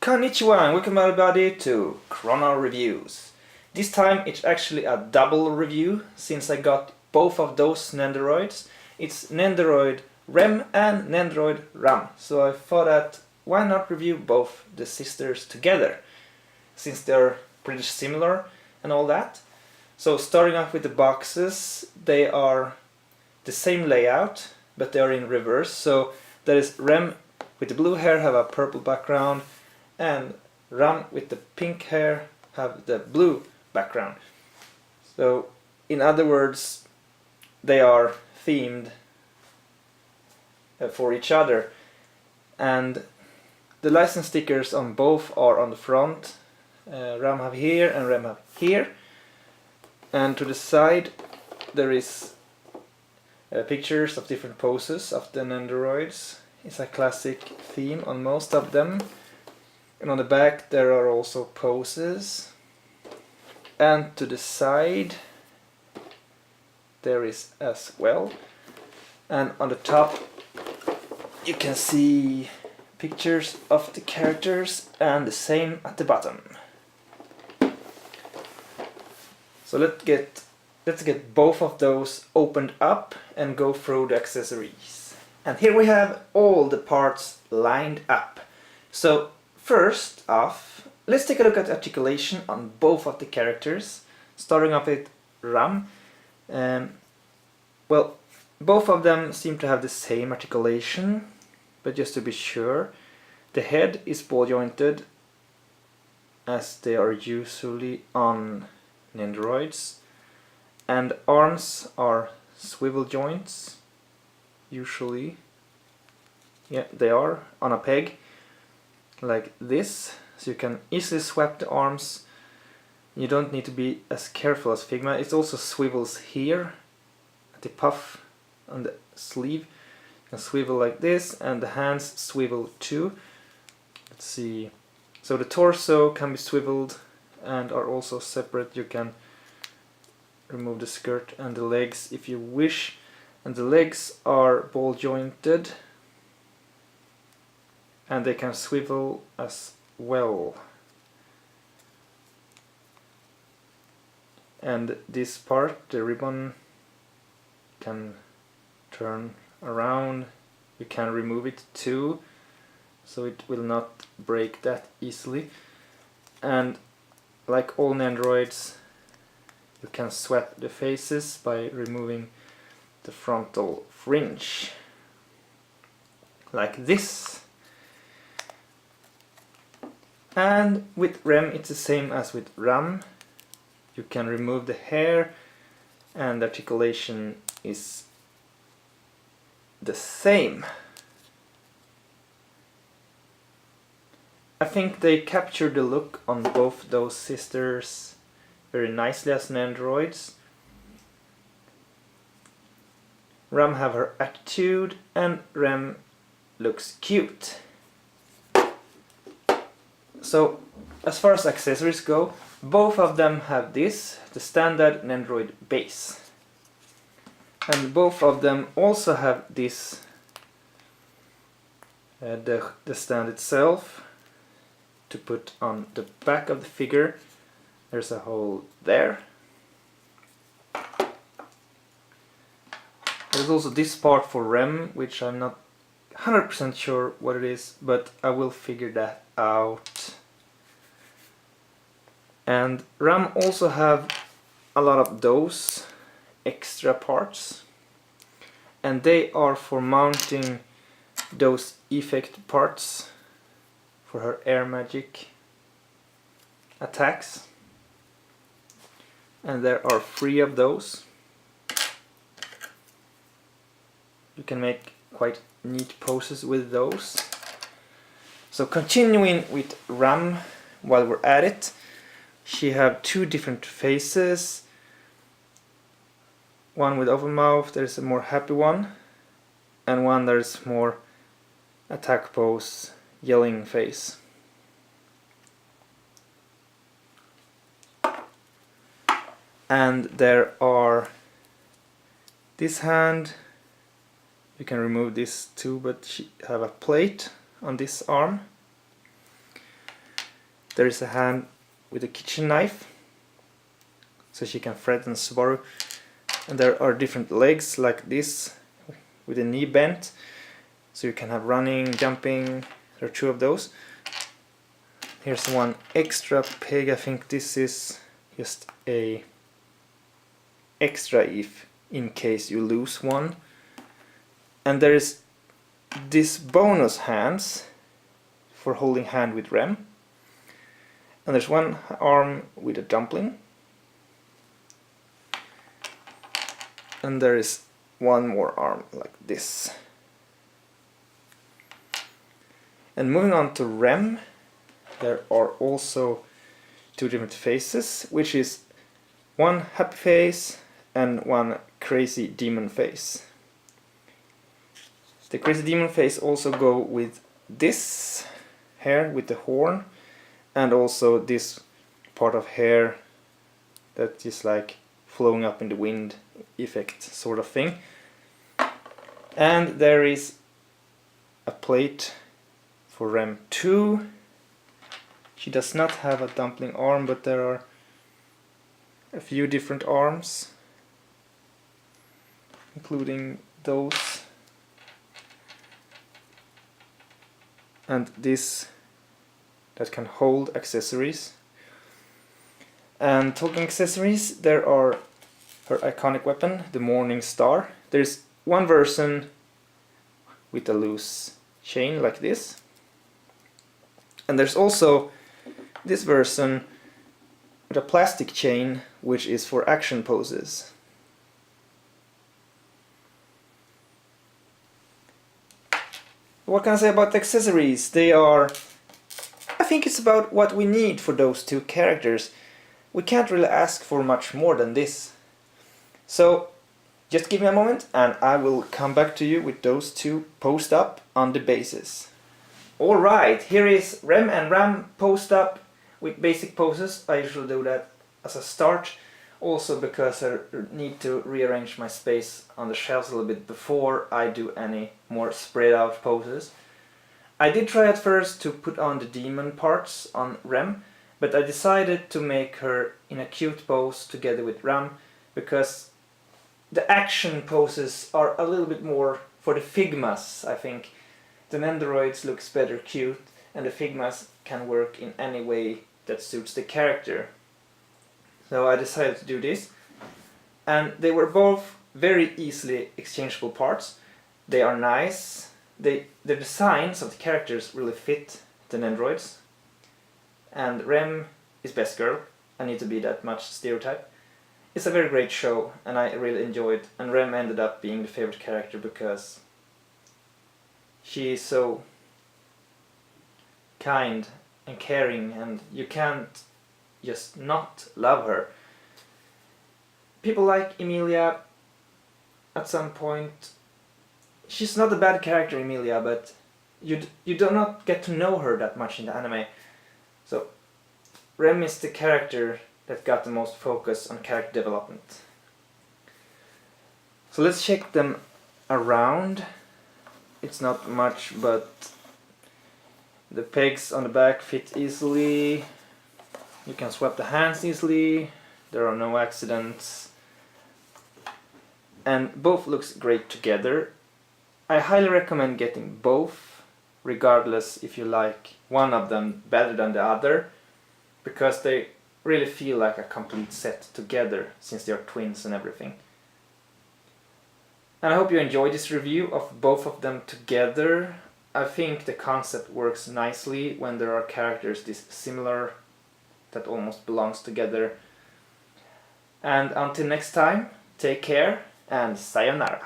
Konnichiwa and welcome everybody to Chrono Reviews. This time it's actually a double review since I got both of those Nendoroids. It's Nendoroid Rem and Nendoroid Ram. So I thought that why not review both the sisters together since they're pretty similar and all that. So starting off with the boxes, they are the same layout but they are in reverse. So there is Rem with the blue hair have a purple background and Ram with the pink hair have the blue background. So in other words, they are themed for each other, and the license stickers on both are on the front. Ram have here and Rem have here, and to the side there is pictures of different poses of the Nendoroids. It's a classic theme on most of them. And on the back there are also poses. And to the side there is as well. And on the top you can see pictures of the characters and the same at the bottom. So let's get both of those opened up and go through the accessories. And here we have all the parts lined up. So first off, let's take a look at articulation on both of the characters. Starting off with Ram. Well, both of them seem to have the same articulation, but just to be sure, the head is ball jointed as they are usually on Nendoroids, and arms are swivel joints. Usually, yeah, they are on a peg like this, so you can easily swap the arms. You don't need to be as careful as Figma. It also swivels here at the puff on the sleeve. You can swivel like this, and the hands swivel too. Let's see. So the torso can be swiveled and are also separate. You can remove the skirt and the legs if you wish. And the legs are ball jointed and they can swivel as well. And this part, the ribbon, can turn around. You can remove it too, so it will not break that easily. And like all Nendoroids, you can swap the faces by removing the frontal fringe like this. And with Rem it's the same as with Ram. You can remove the hair and the articulation is the same. I think they captured the look on both those sisters very nicely as Nendoroids. Ram have her attitude and Rem looks cute. So as far as accessories go, both of them have this, the standard Nendoroid base. And both of them also have this, the stand itself to put on the back of the figure. There's a hole there. There's also this part for Rem, which I'm not 100% sure what it is, but I will figure that out. And Ram also have a lot of those extra parts, and they are for mounting those effect parts for her air magic attacks. And there are 3 of those. You can make quite neat poses with those. So continuing with Ram, while we're at it, she have 2 different faces. One with open mouth, there's a more happy one, and one there's more attack pose, yelling face. And there are this hand. You can remove this too, but she have a plate on this arm. There is a hand with a kitchen knife, so she can threaten Subaru. And there are different legs like this, with a knee bent, so you can have running, jumping. There are 2 of those. Here's one extra peg. I think this is just a extra if in case you lose one. And there is this bonus hands for holding hand with Rem. And there's one arm with a dumpling. And there is one more arm like this. And moving on to Rem, there are also 2 different faces, which is one happy face and one crazy demon face. The crazy demon face also go with this hair with the horn, and also this part of hair that is like flowing up in the wind effect sort of thing. And there is a plate for Rem 2. She does not have a dumpling arm, but there are a few different arms, including those. And this that can hold accessories. And talking accessories, there are her iconic weapon, the Morning Star. There's one version with a loose chain like this. And there's also this version with a plastic chain, which is for action poses. What can I say about the accessories? They are... I think it's about what we need for those 2 characters. We can't really ask for much more than this. So, just give me a moment and I will come back to you with those 2 posed up on the bases. Alright, here is Rem and Ram posed up with basic poses. I usually do that as a start, also because I need to rearrange my space on the shelves a little bit before I do any more spread out poses. I did try at first to put on the demon parts on Rem, but I decided to make her in a cute pose together with Ram, because the action poses are a little bit more for the Figmas, I think. The Nendoroids looks better cute, and the Figmas can work in any way that suits the character. So I decided to do this, and they were both very easily exchangeable parts. They are nice. The designs of the characters really fit the Nendoroids. And Rem is best girl. I need to be that much stereotype. It's a very great show, and I really enjoyed it. And Rem ended up being the favorite character because she is so kind and caring, and you can't just not love her. People like Emilia at some point. She's not a bad character, Emilia, but you do not get to know her that much in the anime. So Rem is the character that got the most focus on character development. So let's check them around. It's not much, but the pegs on the back fit easily. You can swap the hands easily. There are no accidents. And both looks great together. I highly recommend getting both, regardless if you like one of them better than the other, because they really feel like a complete set together, since they are twins and everything. And I hope you enjoyed this review of both of them together. I think the concept works nicely when there are characters this similar that almost belongs together. And until next time, take care and sayonara.